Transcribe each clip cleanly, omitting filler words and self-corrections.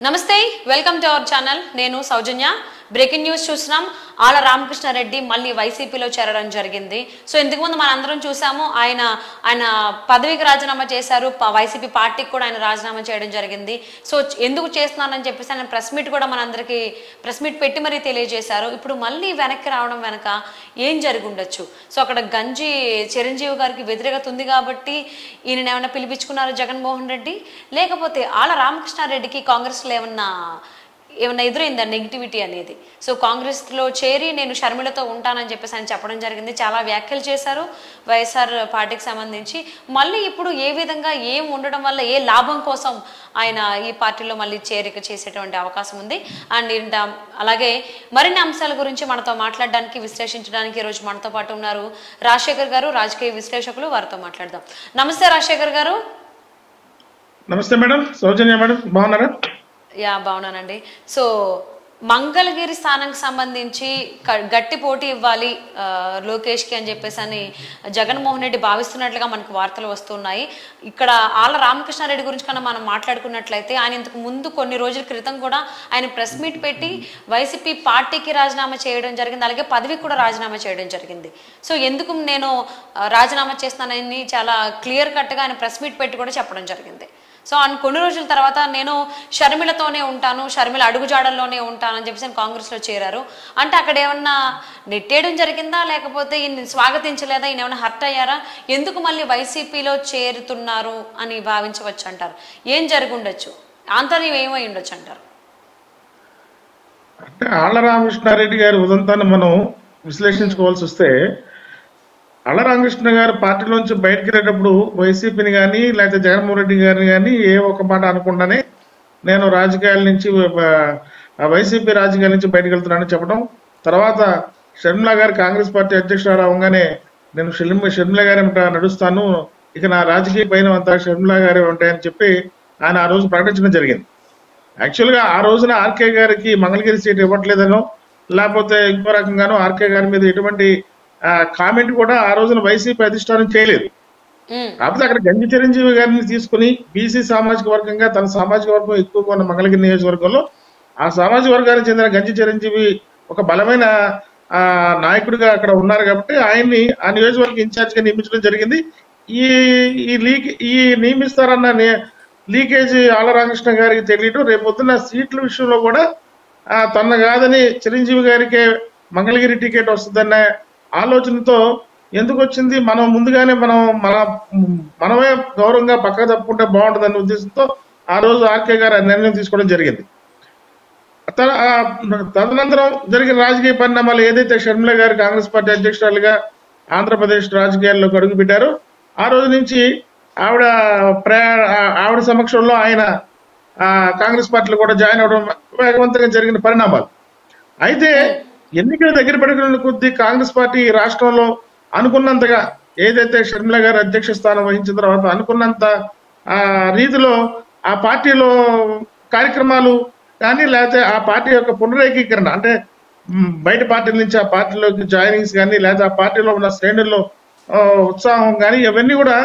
నమస్తే welcome to our channel నేను సౌజన్య breaking news చూస్తున్నాం ఆల రామకృష్ణారెడ్డి మళ్ళీ వైసీపీలో చేరడం జరిగింది సో ఇంతకు ముందు మనందరం చూసాము ఆయన పదవికి రాజీనామా చేశారు వైసీపీ పార్టీకి కూడా ఆయన రాజీనామా చేయడం జరిగింది సో ఎందుకు చేస్తున్నానని చెప్పేసి ఆయన ప్రెస్ మీట్ కూడా మనందరికీ ప్రెస్ మీట్ పెట్టి మరీ తెలియజేశారు ఇప్పుడు మళ్ళీ వెనక్కి రావడం వెనక ఏం జరిగి ఉండొచ్చు సో అక్కడ గంజి చిరంజీవి గారికి వ్యతిరేకత ఉంది కాబట్టి ఈయన ఏమైనా పిలిపించుకున్నారు జగన్మోహన్ రెడ్డి లేకపోతే ఆల రామకృష్ణారెడ్డికి కాంగ్రెస్లో ఏమన్నా ఎదురైందా నెగిటివిటీ అనేది సో కాంగ్రెస్లో చేరి నేను షర్మిలతో ఉంటానని చెప్పేసి ఆయన చెప్పడం జరిగింది చాలా వ్యాఖ్యలు చేశారు వైఎస్ఆర్ పార్టీకి సంబంధించి మళ్ళీ ఇప్పుడు ఏ విధంగా ఏం ఉండడం వల్ల ఏ లాభం కోసం ఆయన ఈ పార్టీలో మళ్ళీ చేరిక చేసేటువంటి అవకాశం ఉంది అండ్ అలాగే మరిన్ని అంశాల గురించి మనతో మాట్లాడడానికి విశ్లేషించడానికి ఈరోజు మనతో పాటు ఉన్నారు రాజశేఖర్ గారు రాజకీయ విశ్లేషకులు వారితో మాట్లాడదాం నమస్తే రాజశేఖర్ గారు నమస్తే మేడం సౌజన్య మేడం బాగున్నారా యా బాగున్నానండి సో మంగళగిరి స్థానానికి సంబంధించి గట్టి పోటీ ఇవ్వాలి లోకేష్కి అని చెప్పేసి అని జగన్మోహన్ రెడ్డి భావిస్తున్నట్లుగా మనకు వార్తలు వస్తున్నాయి ఇక్కడ ఆల రామకృష్ణారెడ్డి గురించి కన్నా మనం మాట్లాడుకున్నట్లయితే ఆయన ఇంతకు ముందు కొన్ని రోజుల క్రితం కూడా ఆయన ప్రెస్ మీట్ పెట్టి వైసీపీ పార్టీకి రాజీనామా చేయడం జరిగింది అలాగే పదవికి కూడా రాజీనామా చేయడం జరిగింది సో ఎందుకు నేను రాజీనామా చేస్తానని చాలా క్లియర్ కట్గా ఆయన ప్రెస్ మీట్ పెట్టి కూడా చెప్పడం జరిగింది సో కొన్ని రోజుల తర్వాత నేను షర్మిలతోనే ఉంటాను షర్మిల అడుగుజాడల్లోనే ఉంటానని చెప్పేసి కాంగ్రెస్లో చేరారు అంటే అక్కడ ఏమన్నా నెట్టేయడం జరిగిందా లేకపోతే ఈయన స్వాగతించలేదా ఈయన ఏమైనా హర్ట్ అయ్యారా ఎందుకు మళ్ళీ వైసీపీలో చేరుతున్నారు అని భావించవచ్చు అంటారు ఏం జరిగి ఉండొచ్చు ఆంతర్యం ఏమై ఉండొచ్చు అంటారు అంటే ఆళ్ల రామకృష్ణారెడ్డి గారి ఉదంతాన్ని మనం విశ్లేషించుకోవాల్సి వస్తే ఆళ్ల రామకృష్ణ గారు పార్టీలోంచి బయటకు వెళ్ళేటప్పుడు వైసీపీని కానీ లేకపోతే జగన్మోహన్ రెడ్డి గారిని కానీ ఏ ఒక మాట అనకుండానే నేను రాజకీయాల నుంచి వైసీపీ రాజకీయాల నుంచి బయటకు వెళ్తున్నానని చెప్పడం తర్వాత షర్మిల గారు కాంగ్రెస్ పార్టీ అధ్యక్షురాలు అవగానే నేను షర్మిల గారి నడుస్తాను ఇక నా రాజకీయ పైన అంతా షర్మిల గారే ఉంటాయని చెప్పి ఆయన ఆ రోజు ప్రకటించడం జరిగింది యాక్చువల్గా ఆ రోజున ఆర్కే గారికి మంగళగిరి సీట్ ఇవ్వట్లేదనో లేకపోతే ఇంకో రకంగానో ఆర్కే గారి మీద ఎటువంటి కామెంట్ కూడా ఆ రోజున వైసీపీ అధిష్టానం చేయలేదు కాకపోతే అక్కడ గంజి చిరంజీవి గారిని తీసుకుని బీసీ సామాజిక వర్గంగా తన సామాజిక వర్గం ఎక్కువగా ఉన్న మంగళగిరి నియోజకవర్గంలో ఆ సామాజిక వర్గానికి చెందిన గంజి చిరంజీవి ఒక బలమైన నాయకుడిగా అక్కడ ఉన్నారు కాబట్టి ఆయన్ని ఆ నియోజకవర్గ ఇన్ఛార్జ్ గా నియమించడం జరిగింది ఈ నియమిస్తారన్న లీకేజీ ఆళ్ల రామకృష్ణ గారికి తెలియటం రేపొద్దున సీట్ల విషయంలో కూడా తన కాదని చిరంజీవి గారికే మంగళగిరి టికెట్ వస్తుందన్న ఆలోచనతో ఎందుకు వచ్చింది మనం ముందుగానే మనమే గౌరవంగా పక్క తప్పుకుంటే బాగుంటుందన్న ఉద్దేశంతో ఆ రోజు ఆర్కే గారు నిర్ణయం తీసుకోవడం జరిగింది తదనంతరం జరిగిన రాజకీయ పరిణామాలు ఏదైతే షర్మిల గారు కాంగ్రెస్ పార్టీ అధ్యక్షురాలుగా ఆంధ్రప్రదేశ్ రాజకీయాల్లోకి అడుగుపెట్టారో ఆ రోజు నుంచి ఆవిడ సమక్షంలో ఆయన కాంగ్రెస్ పార్టీలో కూడా జాయిన్ అవడం వేగవంతంగా జరిగిన పరిణామాలు అయితే ఎన్నికల దగ్గర పడుకున్న కొద్దీ కాంగ్రెస్ పార్టీ రాష్ట్రంలో అనుకున్నంతగా ఏదైతే షర్మిల గారు అధ్యక్ష స్థానం వహించిన తర్వాత అనుకున్నంత రీతిలో ఆ పార్టీలో కార్యక్రమాలు కానీ లేకపోతే ఆ పార్టీ యొక్క పునరేకీకరణ అంటే బయట పార్టీల నుంచి ఆ పార్టీలోకి జాయినింగ్స్ కానీ లేకపోతే ఆ పార్టీలో ఉన్న శ్రేణుల్లో ఉత్సాహం కానీ ఇవన్నీ కూడా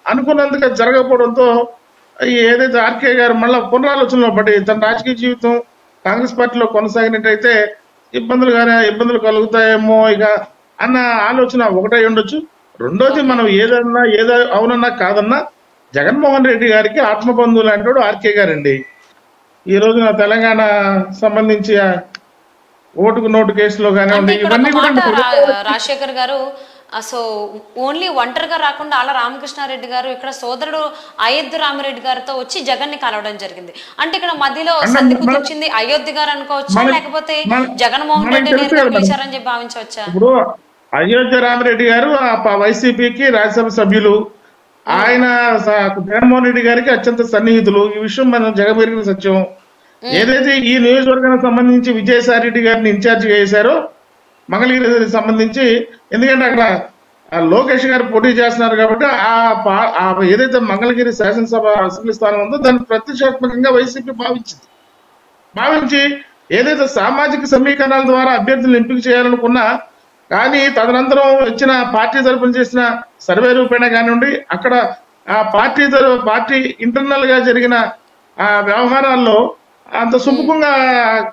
అనుకున్నంతగా జరగకపోవడంతో ఏదైతే ఆర్కే గారు మళ్ళీ పునరాలోచనలో పడి తన రాజకీయ జీవితం కాంగ్రెస్ పార్టీలో కొనసాగినట్టయితే ఇబ్బందులు కలుగుతాయేమో ఇక అన్న ఆలోచన ఒకటే ఉండొచ్చు రెండోది మనం ఏదో అవునన్నా కాదన్నా జగన్మోహన్ రెడ్డి గారికి ఆత్మబంధువులు అంటాడు ఆర్కే గారండి ఈ రోజున తెలంగాణ సంబంధించి ఓటుకు నోటు కేసులో కానివ్వండి ఇవన్నీ కూడా రాజశేఖర్ గారు సో ఓన్లీ ఒంటరిగా రాకుండా ఆళ్ల రామకృష్ణారెడ్డి గారు ఇక్కడ సోదరుడు అయోధ్య రామిరెడ్డి గారితో వచ్చి జగన్ ని కలవడం జరిగింది అంటే ఇక్కడ మధ్యలో సంధి కుదిర్చింది అయోధ్య గారు అనుకోవచ్చా లేకపోతే జగన్మోహన్ రెడ్డి పిలిచారని చెప్పి భావించవచ్చా ఇప్పుడు అయోధ్య రామిరెడ్డి గారు వైసీపీకి రాజ్యసభ సభ్యులు ఆయన జగన్మోహన్ రెడ్డి గారికి అత్యంత సన్నిహితులు ఈ విషయం మనం జగమెరిగిన సత్యం ఏదైతే ఈ నియోజకవర్గానికి సంబంధించి విజయసాయి రెడ్డి గారిని ఇన్ఛార్జ్ చేశారో మంగళగిరి సంబంధించి ఎందుకంటే అక్కడ లోకేష్ గారు పోటీ చేస్తున్నారు కాబట్టి ఏదైతే మంగళగిరి శాసనసభ అసెంబ్లీ స్థానం ఉందో దాన్ని ప్రతిష్టాత్మకంగా వైసీపీ భావించి ఏదైతే సామాజిక సమీకరణాల ద్వారా అభ్యర్థులను ఎంపిక చేయాలనుకున్నా కానీ తదనంతరం వచ్చిన పార్టీ తరఫున చేసిన సర్వే రూపేణ కానివ్వండి అక్కడ ఆ పార్టీ ఇంటర్నల్ గా జరిగిన వ్యవహారాల్లో అంత సుముఖంగా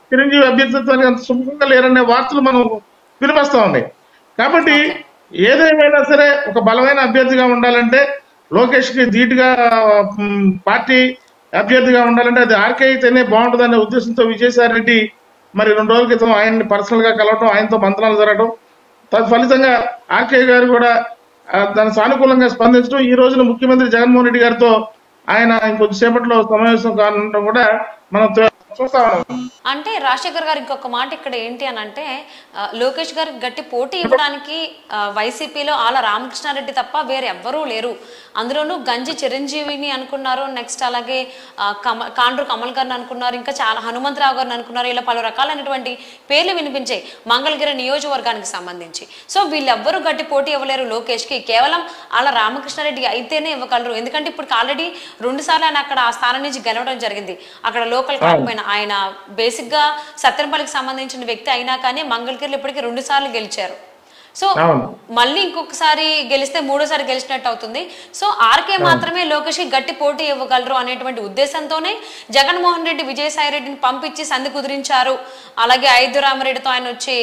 చిరంజీవి అభ్యర్థిత్వానికి అంత సుముఖంగా లేరనే వార్తలు మనం వినిపిస్తా ఉన్నాయి. కాబట్టి ఓకే. ఏదేమైనా సరే ఒక బలమైన అభ్యర్థిగా ఉండాలంటే లోకేష్ కి ధీటుగా పార్టీ అభ్యర్థిగా ఉండాలంటే అది ఆర్కే అయితేనే బాగుంటుందనే ఉద్దేశంతో విజయసాయి రెడ్డి మరి 2 రోజుల క్రితం ఆయన్ని పర్సనల్ గా కలవడం, ఆయనతో మంత్రాలు జరగడం, తత్ఫలితంగా ఆర్కే గారు కూడా దాని సానుకూలంగా స్పందించడం, ఈ రోజున ముఖ్యమంత్రి జగన్మోహన్ రెడ్డి గారితో ఆయన ఇంకొద్దిసేపట్లో సమావేశం కానుండడం కూడా మనం చూస్తా ఉన్నాం. అంటే రాజశేఖర్ గారు ఇంకొక మాట ఇక్కడ ఏంటి అని అంటే, లోకేష్ గారికి గట్టి పోటీ ఇవ్వడానికి వైసీపీలో ఆల రామకృష్ణారెడ్డి తప్ప వేరే ఎవ్వరూ లేరు. అందులోనూ గంజి చిరంజీవిని అనుకున్నారు, నెక్స్ట్ అలాగే కాండ్రు కమల్ గారిని అనుకున్నారు, ఇంకా చాలా హనుమంతరావు గారిని అనుకున్నారు. ఇలా పలు రకాలైనటువంటి పేర్లు వినిపించాయి మంగళగిరి నియోజకవర్గానికి సంబంధించి. సో వీళ్ళెవ్వరూ గట్టి పోటీ ఇవ్వలేరు లోకేష్ కి, కేవలం ఆల రామకృష్ణారెడ్డి అయితేనే ఇవ్వగలరు. ఎందుకంటే ఇప్పుడు ఆల్రెడీ 2 సార్లు ఆయన అక్కడ ఆ స్థానం నుంచి గెలవడం జరిగింది. అక్కడ లోకల్ కాకపోయినా ఆయన బేసిక్ గా సత్తెనపల్లికి సంబంధించిన వ్యక్తి అయినా కానీ మంగళగిరిలో ఇప్పటికీ 2 సార్లు గెలిచారు. సో మళ్ళీ ఇంకొకసారి గెలిస్తే 3వ సారి గెలిచినట్టు అవుతుంది. సో ఆర్కే మాత్రమే లోకేష్ కి గట్టి పోటీ ఇవ్వగలరు అనేటువంటి ఉద్దేశంతోనే జగన్మోహన్ రెడ్డి విజయసాయి రెడ్డిని పంపించి సంధి కుదిరించారు. అలాగే ఐదురామరెడ్డితో ఆయన వచ్చి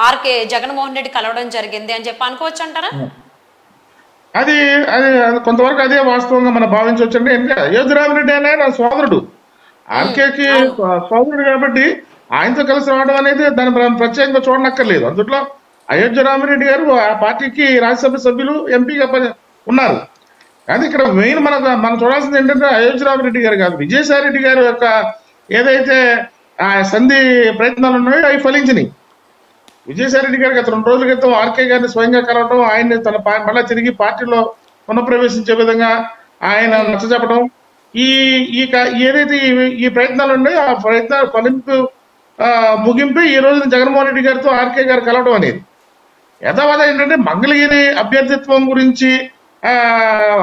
ఆర్కే జగన్మోహన్ రెడ్డి కలవడం జరిగింది అని చెప్పి అనుకోవచ్చు అంటారా? అది అది కొంతవరకు అదే వాస్తవంగా మనం భావించవచ్చు. అంటే అయోధ్యరామరెడ్డి అనే నా సోదరుడు, ఆర్కేకి సోదరుడు కాబట్టి ఆయనతో కలిసి రావడం అనేది దాని ప్రత్యేకంగా చూడనక్కర్లేదు. అందులో అయోధ్యరామరెడ్డి గారు ఆ పార్టీకి రాజ్యసభ సభ్యులు, ఎంపీగా ఉన్నారు. కానీ ఇక్కడ మెయిన్ మనం చూడాల్సింది ఏంటంటే అయోధ్యరామరెడ్డి గారు కాదు, విజయసాయి రెడ్డి గారు యొక్క ఏదైతే ఆ సంధి ప్రయత్నాలు ఉన్నాయో అవి ఫలించినాయి. విజయసాయి రెడ్డి గారికి గత 2 రోజుల క్రితం ఆర్కే గారిని స్వయంగా కలవడం, ఆయన్ని తన మళ్ళా తిరిగి పార్టీలో పునఃప్రవేశించే విధంగా ఆయన నచ్చజెప్పడం, ఈ ఏదైతే ఈ ప్రయత్నాలు ఉన్నాయో ఆ ప్రయత్నాలు ఫలింపు ముగింపు ఈ రోజున జగన్మోహన్ రెడ్డి గారితో ఆర్కే గారు కలవడం అనేది యథావధ ఏంటంటే మంగళగిరి అభ్యర్థిత్వం గురించి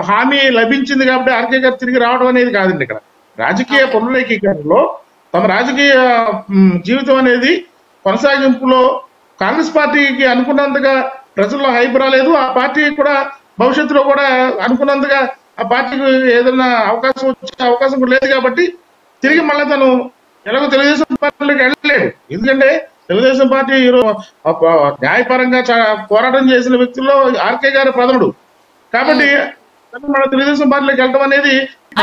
హామీ లభించింది కాబట్టి ఆర్కే గారు తిరిగి రావడం అనేది కాదండి. ఇక్కడ రాజకీయ పునరేకీకరణలో తమ రాజకీయ జీవితం అనేది కొనసాగింపులో కాంగ్రెస్ పార్టీకి అనుకున్నంతగా ప్రజల్లో హైప్ రాలేదు. ఆ పార్టీ కూడా భవిష్యత్తులో కూడా అనుకున్నంతగా ఆ పార్టీకి ఏదైనా అవకాశం వచ్చే అవకాశం కూడా లేదు కాబట్టి తిరిగి మళ్ళీ తను ఎలాగో తెలుగుదేశం పార్టీలోకి వెళ్ళలేడు. ఎందుకంటే తెలుగుదేశం పార్టీ న్యాయపరంగా పోరాటం చేసిన వ్యక్తుల్లో ఆర్కే గారు ప్రథముడు కాబట్టి మన తెలుగుదేశం పార్టీలోకి వెళ్ళడం అనేది ఈ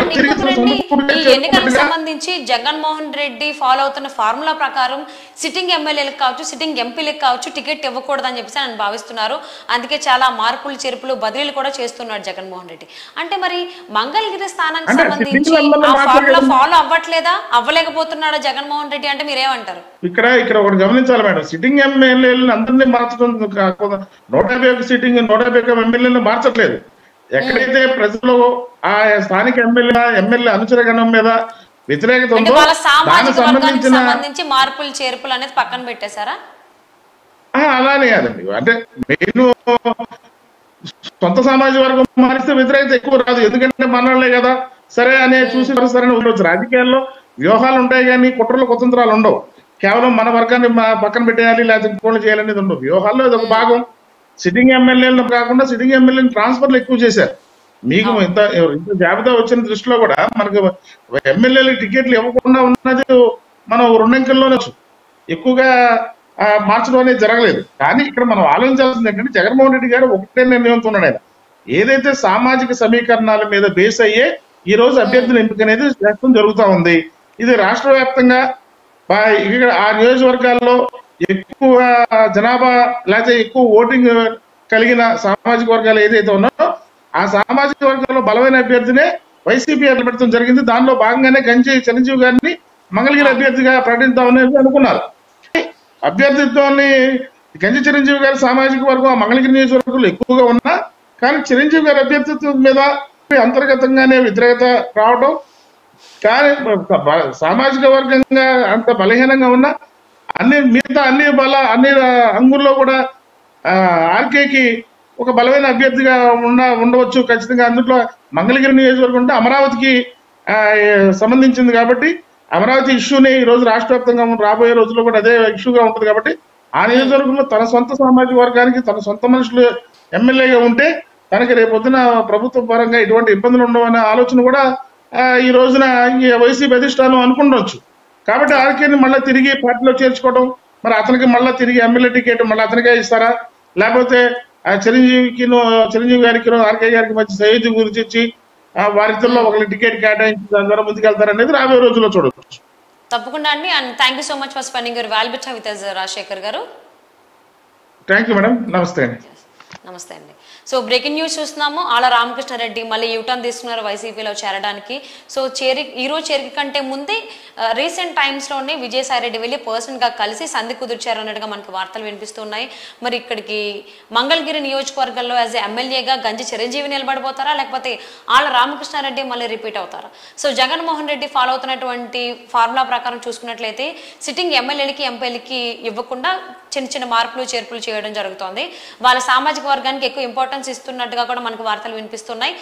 ఎన్నికలకు సంబంధించి జగన్మోహన్ రెడ్డి ఫాలో అవుతున్న ఫార్ములా ప్రకారం సిట్టింగ్ ఎమ్మెల్యేలకు కావచ్చు, సిట్టింగ్ ఎంపీలకు కావచ్చు టికెట్ ఇవ్వకూడదని చెప్పేసి ఆయన భావిస్తున్నారు. అందుకే చాలా మార్పులు చేర్పులు బదిలీలు కూడా చేస్తున్నాడు జగన్మోహన్ రెడ్డి. అంటే మరి మంగళగిరి స్థానానికి సంబంధించి ఆ ఫార్ములా ఫాలో అవ్వట్లేదా, అవ్వలేకపోతున్నాడా జగన్మోహన్ రెడ్డి అంటే మీరేమంటారు? ఇక్కడ ఒకటి గమనించాలి మేడం, సిట్టింగ్ ఎమ్మెల్యేలను అందరినీ మార్చడం 151 సిట్టింగ్ 151 ఎమ్మెల్యేలను మార్చట్లేదు. ఎక్కడైతే ప్రజలు ఆ స్థానిక ఎమ్మెల్యే అనుచరగణం మీద వ్యతిరేకత ఉందో దానికి సంబంధించి మార్పులు చేర్పులు అనేది పక్కన పెట్టేశారా? అలానే కాదండి. అంటే నేను సొంత సామాజిక వర్గం మారిస్తే వ్యతిరేకత ఎక్కువ రాదు, ఎందుకంటే మనలే కదా సరే అనే చూసి సరే ఉండవచ్చు. రాజకీయాల్లో వ్యూహాలు ఉంటాయి కానీ కుట్రలు కుతంత్రాలు ఉండవు. కేవలం మన వర్గాన్ని పక్కన పెట్టేయాలి లేకపోతే ఇంకోళ్ళు చేయాలనేది ఉండవు. వ్యూహాల్లో ఇది ఒక భాగం. సిట్టింగ్ ఎమ్మెల్యేలను కాకుండా సిట్టింగ్ ఎమ్మెల్యేలను ట్రాన్స్ఫర్లు ఎక్కువ చేశారు. మీకు ఇంత జాబితా వచ్చిన దృష్టిలో కూడా మనకు ఎమ్మెల్యేలకు టికెట్లు ఇవ్వకుండా ఉన్నది మనం 2 అంకెల్లోనే ఎక్కువగా మార్చడం అనేది జరగలేదు. కానీ ఇక్కడ మనం ఆలోచించాల్సింది ఏంటంటే జగన్మోహన్ రెడ్డి గారు ఒకటే నిర్ణయంతో ఉన్నాడు. ఆయన ఏదైతే సామాజిక సమీకరణాల మీద బేస్ అయ్యే ఈ రోజు అభ్యర్థుల ఎంపిక అనేది చేస్తూ జరుగుతూ ఉంది. ఇది రాష్ట్ర వ్యాప్తంగా ఇక్కడ ఆ నియోజకవర్గాల్లో ఎక్కువ జనాభా లేకపోతే ఎక్కువ ఓటింగ్ కలిగిన సామాజిక వర్గాలు ఏదైతే ఉన్నాయో ఆ సామాజిక వర్గాల్లో బలమైన అభ్యర్థినే వైసీపీ పెట్టడం జరిగింది. దానిలో భాగంగానే గంజి చిరంజీవి గారిని మంగళగిరి అభ్యర్థిగా ప్రకటిద్దామనేది అనుకున్నారు. అభ్యర్థిత్వాన్ని గంజి చిరంజీవి గారి సామాజిక వర్గం మంగళగిరి నియోజకవర్గంలో ఎక్కువగా ఉన్నా కానీ చిరంజీవి గారి అభ్యర్థిత్వం మీద అంతర్గతంగానే వ్యతిరేకత రావడం, కానీ సామాజిక వర్గంగా అంత బలహీనంగా ఉన్న మిగతా అన్ని అంగుల్లో కూడా ఆర్కేకి ఒక బలమైన అభ్యర్థిగా ఉండవచ్చు ఖచ్చితంగా. అందులో మంగళగిరి నియోజకవర్గం అంటే అమరావతికి సంబంధించింది కాబట్టి అమరావతి ఇష్యూని ఈ రోజు రాష్ట్ర వ్యాప్తంగా రాబోయే రోజుల్లో కూడా అదే ఇష్యూగా ఉంటుంది కాబట్టి ఆ నియోజకవర్గంలో తన సొంత సామాజిక వర్గానికి తన సొంత మనుషులు ఎమ్మెల్యేగా ఉంటే తనకి రేపొద్దున ప్రభుత్వ పరంగా ఎటువంటి ఇబ్బందులు ఉండవు అనే ఆలోచన కూడా ఈ రోజున వైసీపీ అధిష్టానం అనుకుండొచ్చు. కాబట్టి ఆర్కేని మళ్ళీ తిరిగి పార్టీలో చేర్చుకోవడం, మరి అతనికి మళ్ళీ తిరిగి ఎమ్మెల్యే టికెట్ మళ్ళీ అతనికే ఇస్తారా, లేకపోతే చిరంజీవి గారికి ఆర్కే గారికి మధ్య సయోధ్య గురించి ఇచ్చి వారిద్దరిలో ఒకరి టికెట్ కేటాయించి దాని ద్వారా ముందుకెళ్తారనేది రాబోయే రోజుల్లో చూడవచ్చు. తప్పకుండా అండి. And thank you so much for spending your valuable time with us, Rajasekhar గారు. Thank you madam. నమస్తే అండి. నమస్తే అండి. సో బ్రేకింగ్ న్యూస్ చూస్తున్నాము. ఆళ్ళ రామకృష్ణారెడ్డి మళ్ళీ యూటర్న్ తీసుకున్నారు వైసీపీలో చేరడానికి. సో ఈరోజు చేరిక కంటే ముందే రీసెంట్ టైమ్స్లోనే విజయసాయి రెడ్డి వెళ్ళి పర్సనల్గా కలిసి సంధి కుదిర్చారు అన్నట్టుగా మనకు వార్తలు వినిపిస్తున్నాయి. మరి ఇక్కడికి మంగళగిరి నియోజకవర్గంలో యాజ్ ఎమ్మెల్యేగా గంజి చిరంజీవి నిలబడిపోతారా, లేకపోతే ఆళ్ళ రామకృష్ణారెడ్డి మళ్ళీ రిపీట్ అవుతారా? సో జగన్మోహన్ రెడ్డి ఫాలో అవుతున్నటువంటి ఫార్ములా ప్రకారం చూసుకున్నట్లయితే సిట్టింగ్ ఎమ్మెల్యేలకి ఎంపీలకి ఇవ్వకుండా చిన్న చిన్న మార్పులు చేర్పులు చేయడం జరుగుతోంది. వాళ్ళ సామాజిక వర్గానికి ఎక్కువ ఇంపార్టెన్స్ ఇస్తున్నట్టుగా కూడా మనకు వార్తలు వినిపిస్తున్నాయి.